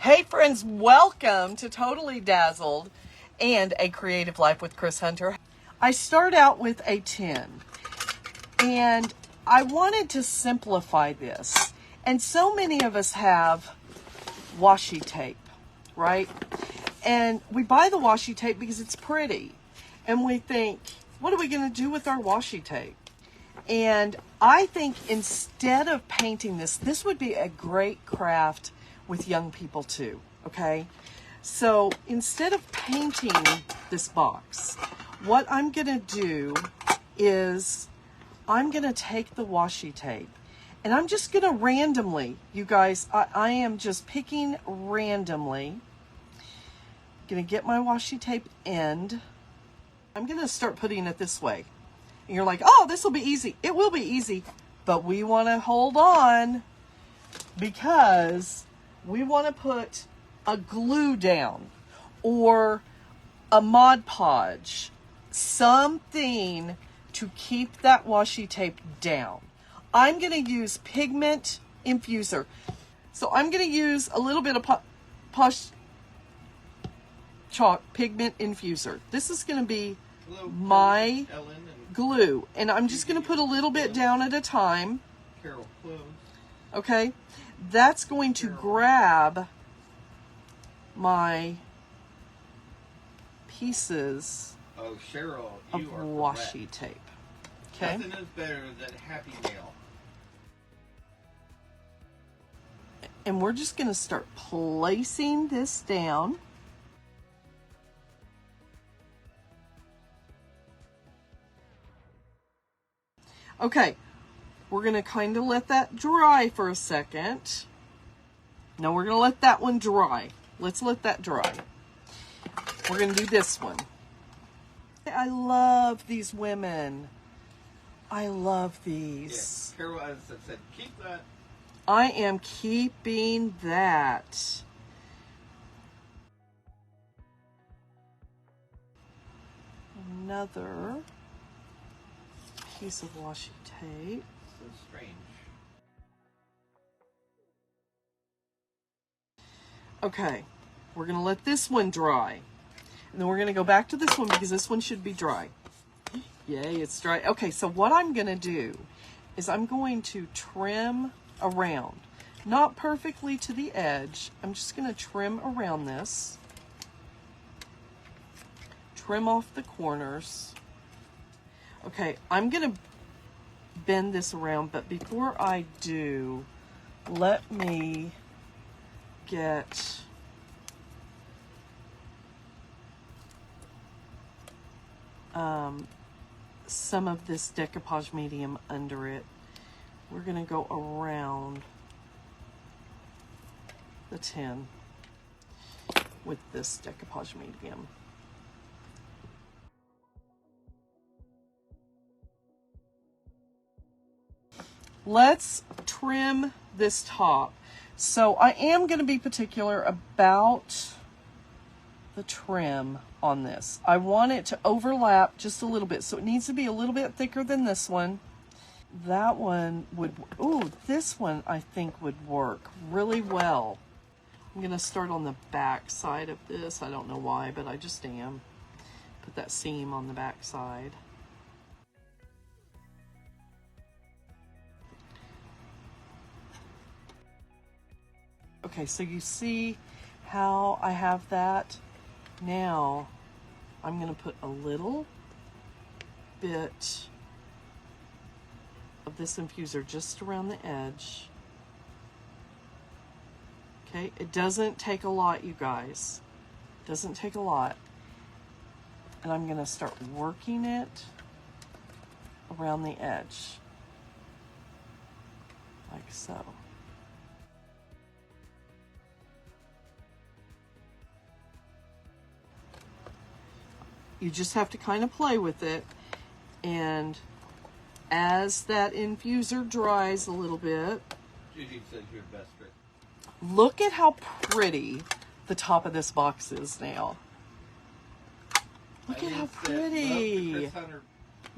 Hey friends, welcome to Totally Dazzled and A Creative Life with Kris Hunter. I start out with a tin and I wanted to simplify this. And so many of us have washi tape, right? And we buy the washi tape because it's pretty. And we think, what are we going to do with our washi tape? And I think instead of painting this would be a great craft with young people too, okay? So instead of painting this box, what I'm gonna do is I'm gonna take the washi tape and I'm just gonna randomly, you guys, I am just picking randomly. Gonna get my washi tape end. I'm gonna start putting it this way. And you're like, oh, this will be easy. It will be easy, but we wanna hold on because we want to put a glue down or a Mod Podge, something to keep that washi tape down. I'm going to use pigment infuser. So I'm going to use a little bit of Posh Chalk pigment infuser. This is going to be my glue. And I'm just going to put a little bit down at a time. Okay. That's going to grab my pieces of washi tape. Okay. Nothing is better than Happy Mail. And we're just going to start placing this down. Okay. We're going to kind of let that dry for a second. No, we're going to let that one dry. Let's let that dry. We're going to do this one. I love these women. I love these. Yeah, Carol, as I said, keep that. I am keeping that. Another piece of washi tape. Strange. Okay, we're going to let this one dry. And then we're going to go back to this one because this one should be dry. Yay, it's dry. Okay, so what I'm going to do is I'm going to trim around. Not perfectly to the edge. I'm just going to trim around this. Trim off the corners. Okay, I'm going to bend this around, but before I do, let me get some of this decoupage medium under it. We're going to go around the tin with this decoupage medium. Let's trim this top. So I am going to be particular about the trim on this. I want it to overlap just a little bit. So it needs to be a little bit thicker than this one. That one would, ooh, this one I think would work really well. I'm going to start on the back side of this. I don't know why, but I just am. Put that seam on the back side. Okay, so you see how I have that? Now, I'm going to put a little bit of this infuser just around the edge. Okay, it doesn't take a lot, you guys. It doesn't take a lot. And I'm going to start working it around the edge. Like so. You just have to kind of play with it, and as that infuser dries a little bit, Judy says you're best trick. Look at how pretty the top of this box is now. Look at how pretty.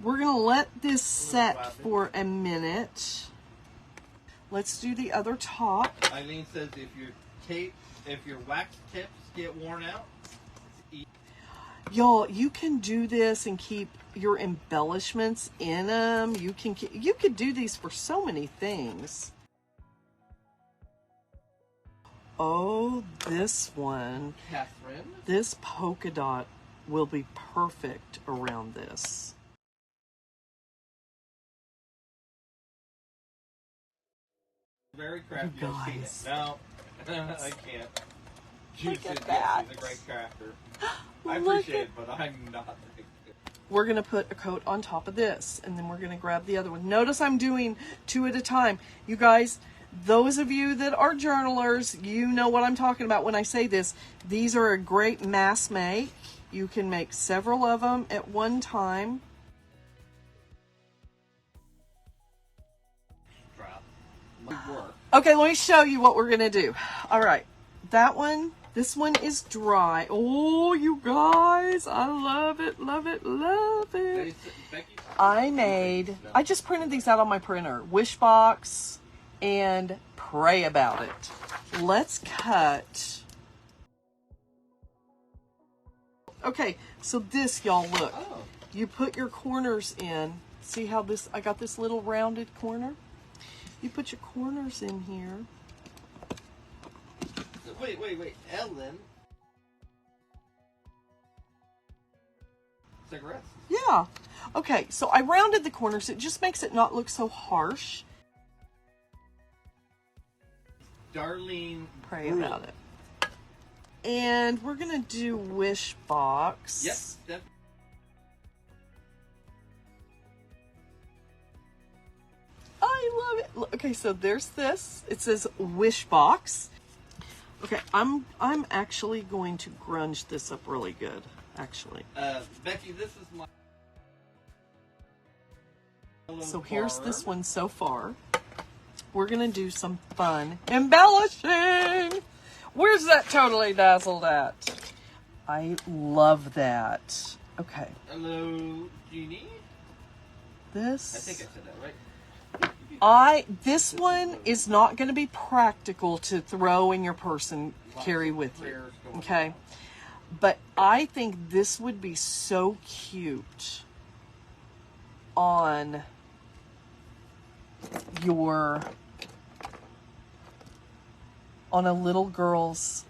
We're going to let this set for a minute. Let's do the other top. Eileen says if you're tape, if your wax tips get worn out, y'all, you can do this and keep your embellishments in them. You could do these for so many things. Oh, this one, Catherine. this polka dot will be perfect around this. Very crafty. You I've seen it. guys. No, I can't. Look at Yes, that. he's a great crafter. I Look appreciate at- it, but I'm not. We're going to put a coat on top of this, and then we're going to grab the other one. Notice I'm doing 2 at a time. You guys, those of you that are journalers, you know what I'm talking about when I say this. These are a great mass make. You can make several of them at one time. Drop. Might work. Okay, let me show you what we're going to do. All right, that one, this one is dry. Oh, you guys, I love it, love it, love it. Becky, I just printed these out on my printer. Wishbox and pray about it. Let's cut. Okay, so this, y'all, look. Oh. You put your corners in. See how this, I got this little rounded corner? You put your corners in here. Wait. Ellen. Cigarettes? Yeah. Okay, so I rounded the corners. It just makes it not look so harsh. Darlene. Pray Brewer. about it. And we're going to do Wishbox. Yes, definitely. I love it. Look, okay, so there's this. It says Wishbox. Okay, I'm actually going to grunge this up really good, actually. Becky, this is my. So here's this one so far. We're going to do some fun embellishing. Where's that Totally Dazzled at? I love that. Okay. Hello, Jeannie. This. I think I said that right. This one is not going to be practical to throw in your purse and carry with you. Okay. But I think this would be so cute on a little girl's,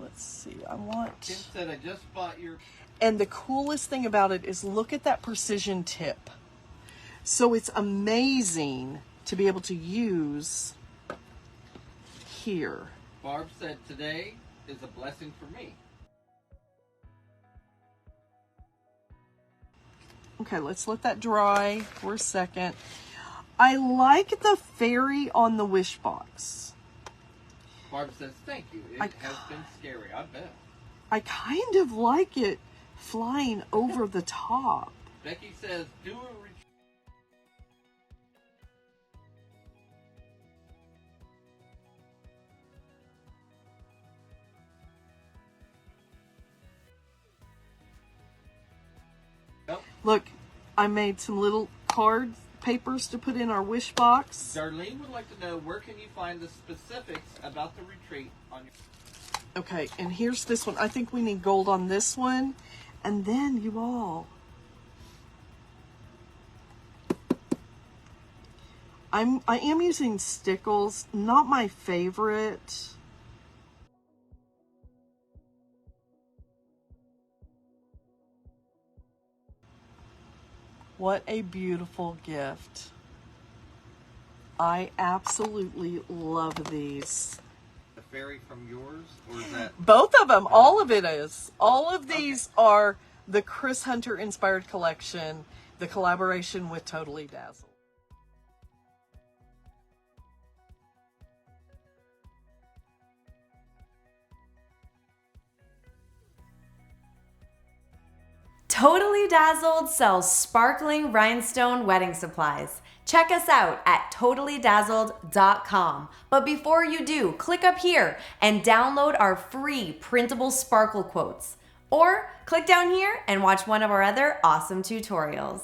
let's see, Kim said I just bought your. and the coolest thing about it is look at that precision tip. So it's amazing to be able to use here. Barb said today is a blessing for me. Okay, let's let that dry for a second. I like the fairy on the Wishbox. Barb says thank you. It has been scary, I bet. I kind of like it flying over the top. Becky says do a retreat. Look, I made some little card papers to put in our Wishbox. Darlene would like to know where can you find the specifics about the retreat on your. Okay, and here's this one. I think we need gold on this one. And then you all. I am using stickles, not my favorite. What a beautiful gift. I absolutely love these. The fairy from yours, or is that? Both of them, all of it is. All of these are the Kris Hunter inspired collection, the collaboration with Totally Dazzled. Totally Dazzled sells sparkling rhinestone wedding supplies. Check us out at totallydazzled.com. But before you do, click up here and download our free printable sparkle quotes. Or click down here and watch one of our other awesome tutorials.